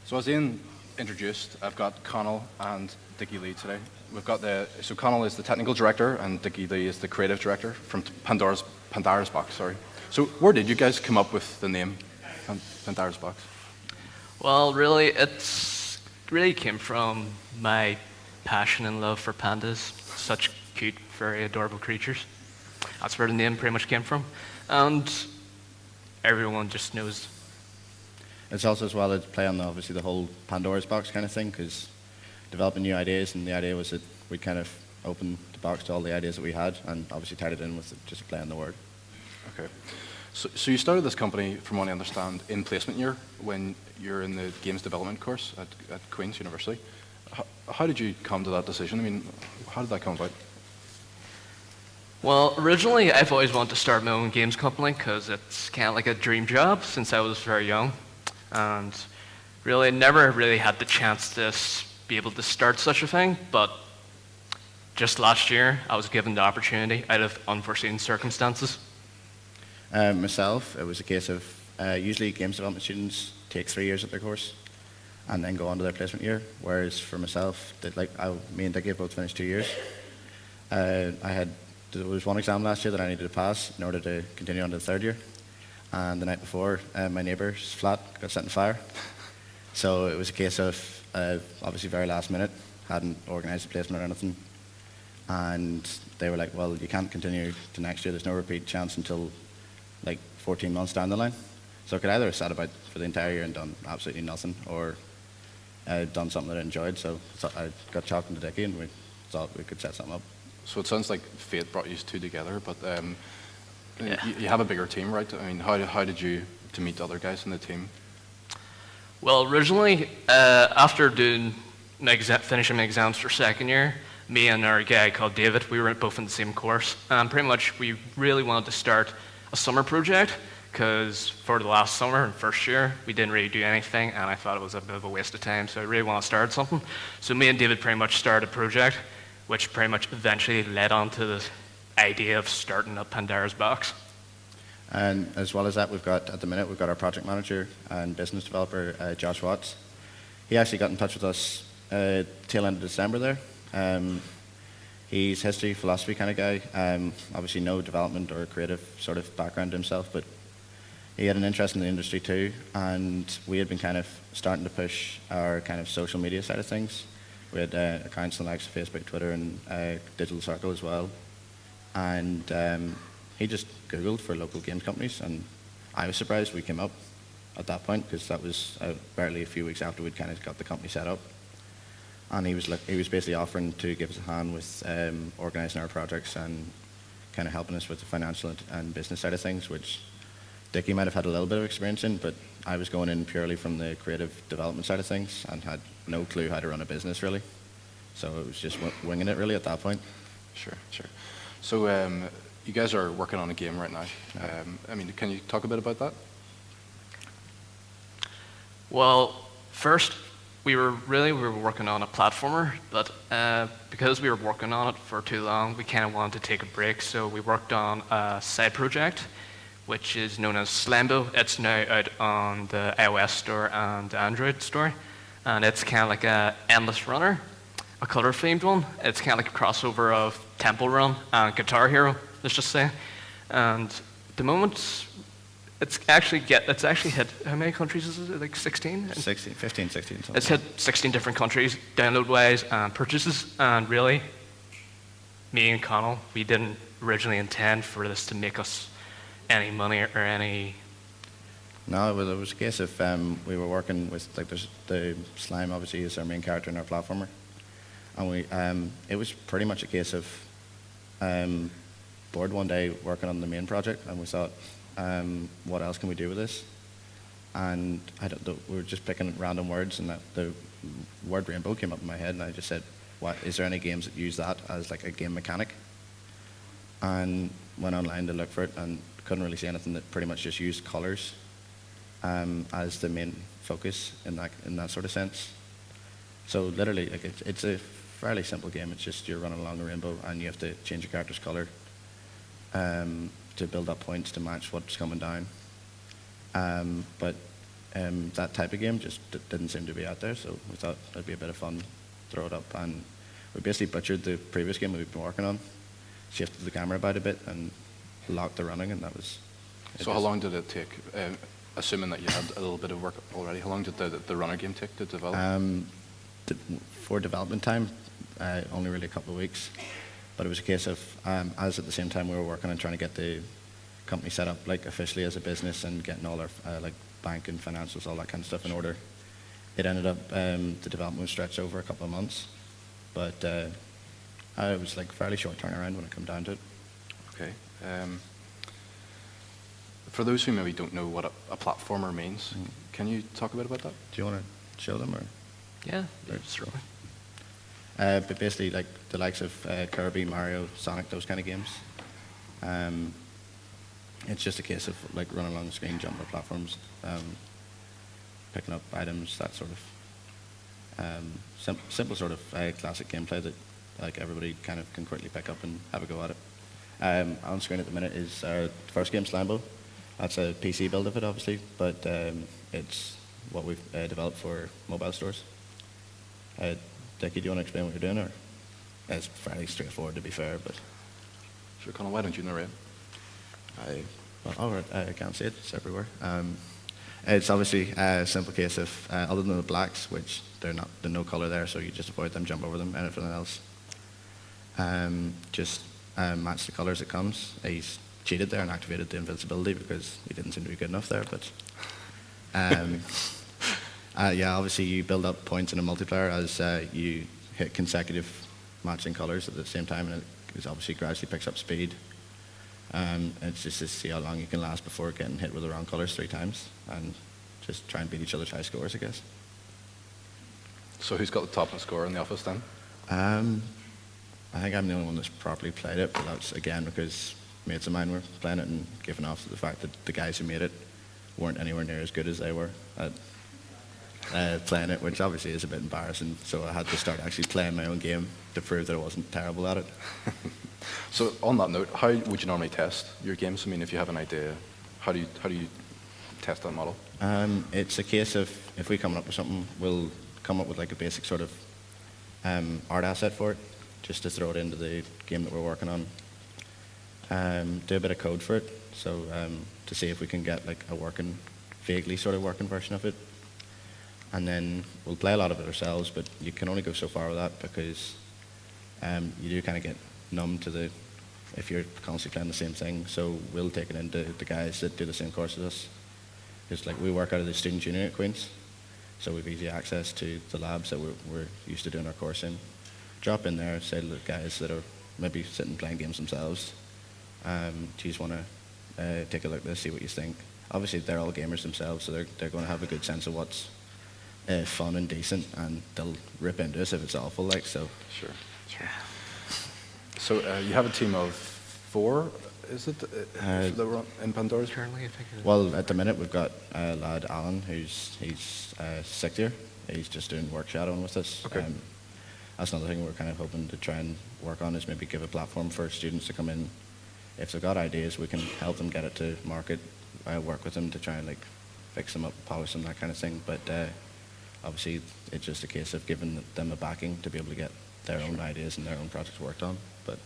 So as Ian introduced, I've got Conall and Dicky Lee today. So Conall is the technical director and Dicky Lee is the creative director from Pandara's Box. Sorry. So where did you guys come up with the name Pandara's Box? Well, really, really came from my passion and love for pandas. Such cute, very adorable creatures. That's where the name pretty much came from, and everyone just knows. It's also as well as play on obviously the whole Pandora's box kind of thing, because developing new ideas, and the idea was that we'd kind of open the box to all the ideas that we had, and obviously tied it in with just a play on the word. Okay. So you started this company, from what I understand, in placement year when you're in the games development course at Queen's University. How did you come to that decision? I mean, how did that come about? Well, originally I've always wanted to start my own games company because it's kind of like a dream job since I was very young. And really, never really had the chance to be able to start such a thing, but just last year, I was given the opportunity out of unforeseen circumstances. Myself, it was a case of usually games development students take 3 years at their course and then go on to their placement year, whereas for myself, me and Dicky both finished 2 years. There was one exam last year that I needed to pass in order to continue on to the third year. And the night before, my neighbour's flat got set on fire. So it was a case of, obviously very last minute, hadn't organised a placement or anything. And they were like, well, you can't continue to next year, there's no repeat chance until like 14 months down the line. So I could either have sat about for the entire year and done absolutely nothing, or done something that I enjoyed. So I got chalked into Dicky and we thought we could set something up. So it sounds like fate brought you two together, but Yeah. you have a bigger team, right? I mean, how did you to meet the other guys in the team? Well, originally, after finishing my exams for second year, me and our guy called David, we were both in the same course, and pretty much we really wanted to start a summer project, because for the last summer and first year, we didn't really do anything, and I thought it was a bit of a waste of time, so I really want to start something. So me and David pretty much started a project, which pretty much eventually led on to this idea of starting up Pandara's Box. And as well as that, at the minute, we've got our project manager and business developer, Josh Watts. He actually got in touch with us tail end of December there. He's history, philosophy kind of guy. Obviously no development or creative sort of background himself, but he had an interest in the industry too, and we had been kind of starting to push our kind of social media side of things. We had accounts on the likes of Facebook, Twitter, and Digital Circle as well. And he just Googled for local games companies, and I was surprised we came up at that point, because that was barely a few weeks after we'd kind of got the company set up. And he was basically offering to give us a hand with organising our projects and kind of helping us with the financial and business side of things, which Dicky might have had a little bit of experience in, but I was going in purely from the creative development side of things and had no clue how to run a business really. So it was just winging it really at that point. Sure. So you guys are working on a game right now. I mean, can you talk a bit about that? Well, first, we were working on a platformer, but because we were working on it for too long, we kind of wanted to take a break, so we worked on a side project, which is known as Slambo. It's now out on the iOS store and the Android store, and it's kind of like a endless runner, a color-themed one. It's kind of like a crossover of Temple Run and Guitar Hero, let's just say. And at the moment, it's actually hit, how many countries is it, like 16? 15, 16. Something. It's hit 16 different countries, download-wise and purchases, and really, me and Conall, we didn't originally intend for this to make us any money or any... No, it was a case of we were working with, like, there's the Slime obviously is our main character in our platformer, and it was pretty much a case of bored one day working on the main project, and we thought, what else can we do with this? And we were just picking random words, and the word rainbow came up in my head, and I just said, is there any games that use that as like a game mechanic? And went online to look for it, and couldn't really see anything that pretty much just used colours as the main focus in that sort of sense. So literally, like it's a fairly simple game. It's just you're running along a rainbow, and you have to change your character's colour to build up points to match what's coming down. But that type of game just didn't seem to be out there, so we thought it'd be a bit of fun, throw it up, and we basically butchered the previous game that we've been working on, shifted the camera about a bit, and locked the running, and that was it. So how long did it take, assuming that you had a little bit of work already, how long did the runner game take to develop? For development time, only really a couple of weeks, but it was a case of, as at the same time we were working on trying to get the company set up like officially as a business and getting all our like bank and financials, all that kind of stuff in order. It ended up, the development was stretched over a couple of months, but it was like fairly short turnaround when it came down to it. Okay. For those who maybe don't know what a platformer means, can you talk a bit about that? Do you want to show them, or? Yeah, Right. certainly. But basically, like the likes of Kirby, Mario, Sonic, those kind of games. It's just a case of like running along the screen, jumping on platforms, picking up items, that sort of simple sort of classic gameplay that like everybody kind of can quickly pick up and have a go at it. On screen at the minute is our first game, Slambo. That's a PC build of it, obviously, but it's what we've developed for mobile stores. Dicky, do you want to explain what you're doing, or? It's fairly straightforward, to be fair, but Sure, Conall, why don't you narrate? I can't see it, it's everywhere. It's obviously a simple case of, other than the blacks, which there's no colour there, so you just avoid them, jump over them, anything else. Just match the colours it comes. He's cheated there and activated the invincibility because he didn't seem to be good enough there, but yeah, obviously you build up points in a multiplayer as you hit consecutive matching colours at the same time, and it obviously gradually picks up speed. It's just to see how long you can last before getting hit with the wrong colours 3 times, and just try and beat each other's high scores, I guess. So who's got the top score in the office then? I think I'm the only one that's properly played it, but that's again because mates of mine were playing it and giving off the fact that the guys who made it weren't anywhere near as good as they were at playing it, which obviously is a bit embarrassing, so I had to start actually playing my own game to prove that I wasn't terrible at it. So on that note, how would you normally test your games? I mean, if you have an idea, how do you test that model? It's a case of if we come up with something, we'll come up with like a basic sort of art asset for it, just to throw it into the game that we're working on. Do a bit of code for it, so to see if we can get like a vaguely sort of working version of it. And then we'll play a lot of it ourselves, but you can only go so far with that because you do kind of get numb to if you're constantly playing the same thing. So we'll take it into the guys that do the same course as us. Because like we work out of the student union at Queen's, so we've easy access to the labs that we're used to doing our course in. Drop in there, say to the guys that are maybe sitting playing games themselves, do you just want to take a look at this, see what you think. Obviously they're all gamers themselves, so they're going to have a good sense of what's fun and decent, and they'll rip into us if it's awful, like so. Sure. So you have a team of 4, is it, that were in Pandora's? Currently, I think it is. Well, at the minute we've got a lad, Alan, he's 6th year. He's just doing work shadowing with us. Okay. That's another thing we're kind of hoping to try and work on, is maybe give a platform for students to come in. If they've got ideas, we can help them get it to market, work with them to try and like fix them up, polish them, that kind of thing. But obviously it's just a case of giving them a backing to be able to get their own ideas and their own projects worked on. But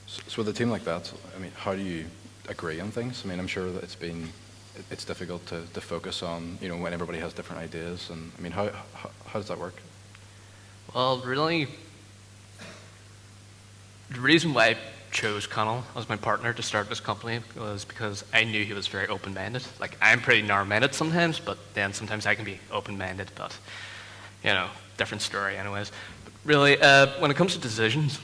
So with a team like that, I mean, how do you agree on things? I mean, I'm sure that it's difficult to focus on, when everybody has different ideas. And I mean, how does that work? Well, really, the reason why I chose Conall as my partner to start this company was because I knew he was very open-minded. Like, I'm pretty narrow-minded sometimes, but then sometimes I can be open-minded, but, different story anyways. But really, when it comes to decisions,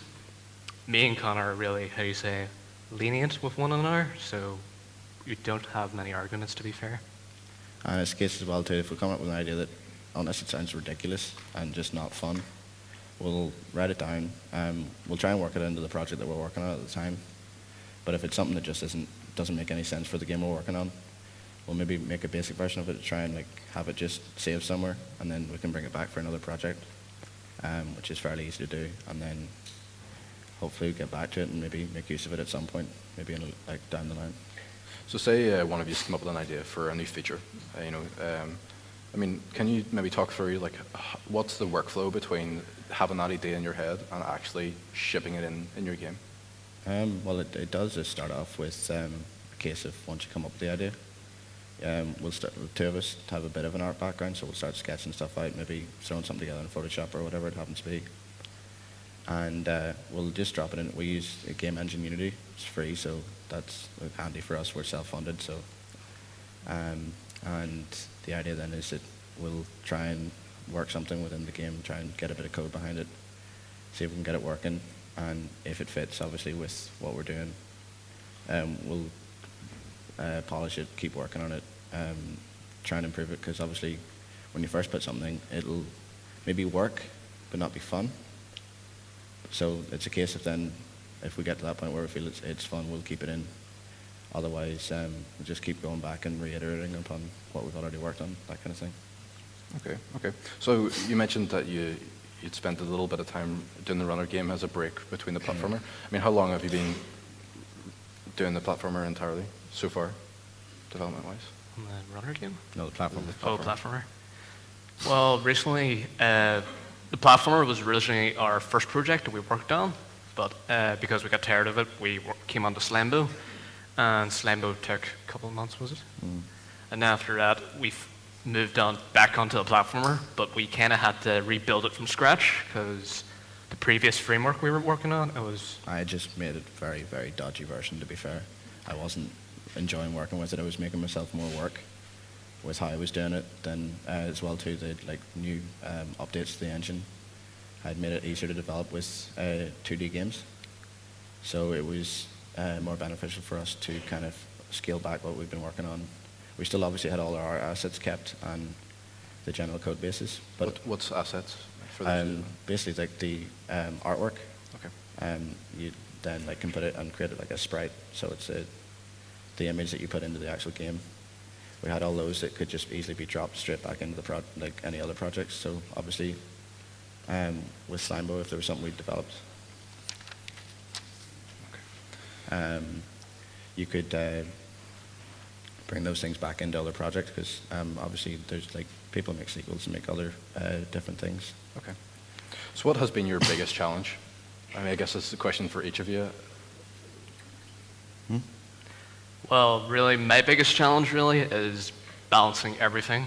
me and Connor are really, how do you say, lenient with one another, so we don't have many arguments, to be fair. And it's a case as well too, if we come up with an idea that, unless it sounds ridiculous and just not fun, we'll write it down. We'll try and work it into the project that we're working on at the time. But if it's something that just doesn't make any sense for the game we're working on, we'll maybe make a basic version of it to try and like have it just saved somewhere, and then we can bring it back for another project, which is fairly easy to do. And then hopefully get back to it and maybe make use of it at some point, maybe down the line. So say one of you come up with an idea for a new feature, I mean, can you maybe talk through like what's the workflow between having that idea in your head and actually shipping it in your game? Well, it does just start off with a case of once you come up with the idea, we'll start, the two of us have a bit of an art background, so we'll start sketching stuff out, maybe throwing something together in Photoshop or whatever it happens to be. And we'll just drop it in. We use a game engine Unity. It's free, so that's handy for us. We're self-funded, so. And the idea then is that we'll try and work something within the game, try and get a bit of code behind it, see if we can get it working, and if it fits, obviously, with what we're doing, we'll polish it, keep working on it, try and improve it, because obviously when you first put something, it'll maybe work, but not be fun. So it's a case of then, if we get to that point where we feel it's fun, we'll keep it in. Otherwise, we'll just keep going back and reiterating upon what we've already worked on, that kind of thing. Okay. So you mentioned that you'd spent a little bit of time doing the runner game as a break between the platformer. I mean, how long have you been doing the platformer entirely so far, development-wise? The runner game? No, the platform. Oh, platformer. Well, recently, the platformer was originally our first project that we worked on, but because we got tired of it, we came on to Slambo, and Slambo took a couple of months, was it? And after that, we moved on back onto the platformer, but we kind of had to rebuild it from scratch because the previous framework we were working on, I just made it very, very dodgy version, to be fair. I wasn't enjoying working with it. I was making myself more work with how I was doing it. Then as well too, the new updates to the engine had made it easier to develop with 2D games. So it was more beneficial for us to kind of scale back what we've been working on. We still obviously had all our assets kept and the general code bases. But what's assets for this? Basically like the artwork. Okay. You then can put it and create it like a sprite. So it's the image that you put into the actual game. We had all those that could just easily be dropped straight back into the like any other projects. So obviously, with Slimebo, if there was something we developed, you could bring those things back into other projects because obviously there's people make sequels and make other different things. Okay. So what has been your biggest challenge? I mean, I guess it's a question for each of you. Well, really, my biggest challenge really is balancing everything.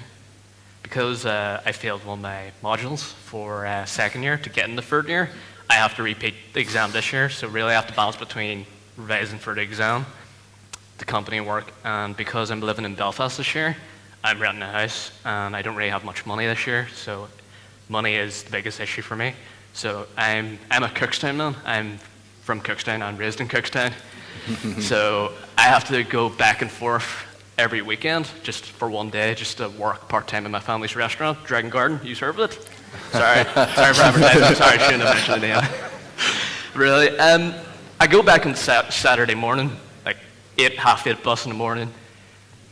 Because I failed one of my modules for second year to get into third year, I have to repeat the exam this year, so really I have to balance between revising for the exam, the company work, and because I'm living in Belfast this year, I'm renting a house, and I don't really have much money this year, so money is the biggest issue for me. So I'm a Cookstown man. I'm from Cookstown. I'm raised in Cookstown. So I have to go back and forth every weekend just for one day just to work part-time in my family's restaurant, Dragon Garden. You serve it? Sorry for advertising. Sorry, I shouldn't have mentioned the name. Really, I go back on Saturday morning, like 8:30 bus in the morning,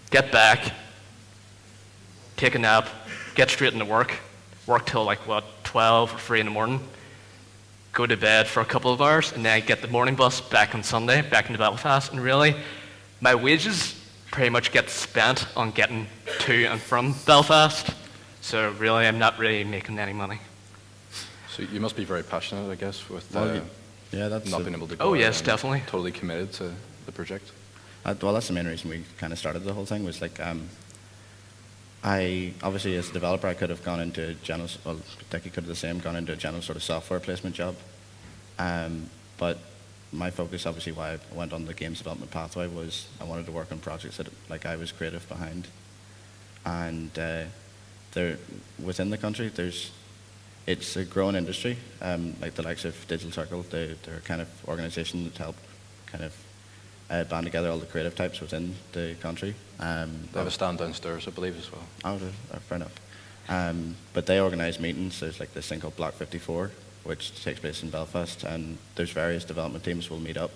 get back, take a nap, get straight into work till 12 or 3 in the morning, go to bed for a couple of hours, and then I get the morning bus back on Sunday, back into Belfast, and really, my wages pretty much get spent on getting to and from Belfast, so really, I'm not really making any money. So you must be very passionate, I guess, with that's not being able to go Oh out yes, and definitely. totally committed to the project. Well, that's the main reason we kind of started the whole thing was I obviously as a developer I could have gone into general, well Dicky could have the same, gone into a general sort of software placement job, but my focus obviously why I went on the games development pathway was I wanted to work on projects that I was creative behind, and there within the country it's a growing industry, like the likes of Digital Circle, they're a kind of organisation that help kind of band together all the creative types within the country. They have a stand downstairs, I believe, as well. Oh, fair enough. But they organise meetings. There's this thing called Block 54, which takes place in Belfast, and there's various development teams will meet up.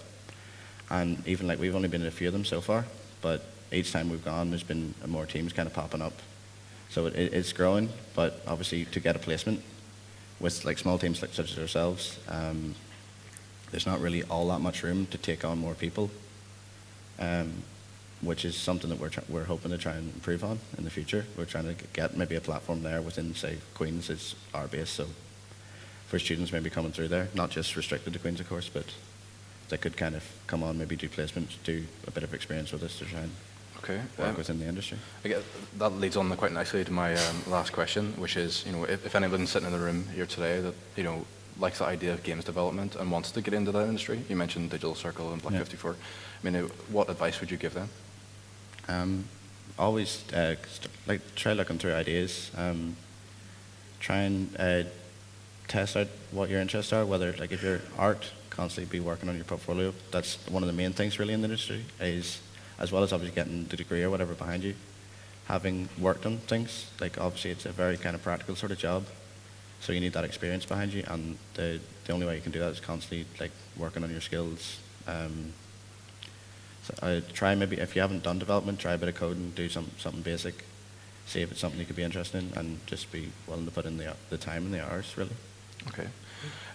And even we've only been in a few of them so far, but each time we've gone, there's been more teams kind of popping up. So it's growing, but obviously to get a placement with small teams such as ourselves, there's not really all that much room to take on more people. which is something that we're hoping to try and improve on in the future. We're trying to get maybe a platform there within, say, Queen's is our base, so for students maybe coming through there, not just restricted to Queen's, of course, but they could kind of come on, maybe do placements, do a bit of experience with us to try and work within the industry. I guess that leads on quite nicely to my last question, which is, if anyone's sitting in the room here today that, likes the idea of games development and wants to get into that industry, you mentioned Digital Circle and Black 54, I mean, what advice would you give them? Always try looking through ideas. Try and test out what your interests are, whether if you're art, constantly be working on your portfolio. That's one of the main things really in the industry, is as well as obviously getting the degree or whatever behind you, having worked on things. Obviously it's a very kind of practical sort of job, so you need that experience behind you, and the only way you can do that is constantly working on your skills. So try maybe, if you haven't done development, try a bit of coding, do something basic, see if it's something you could be interested in, and just be willing to put in the time and the hours, really. Okay.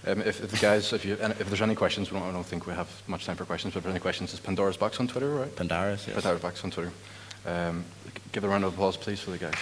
If the guys, if there's any questions, I don't think we have much time for questions, but if there's any questions, it's Pandara's Box on Twitter, right? Pandara's, yes. Pandara's Box on Twitter. Give a round of applause, please, for the guys.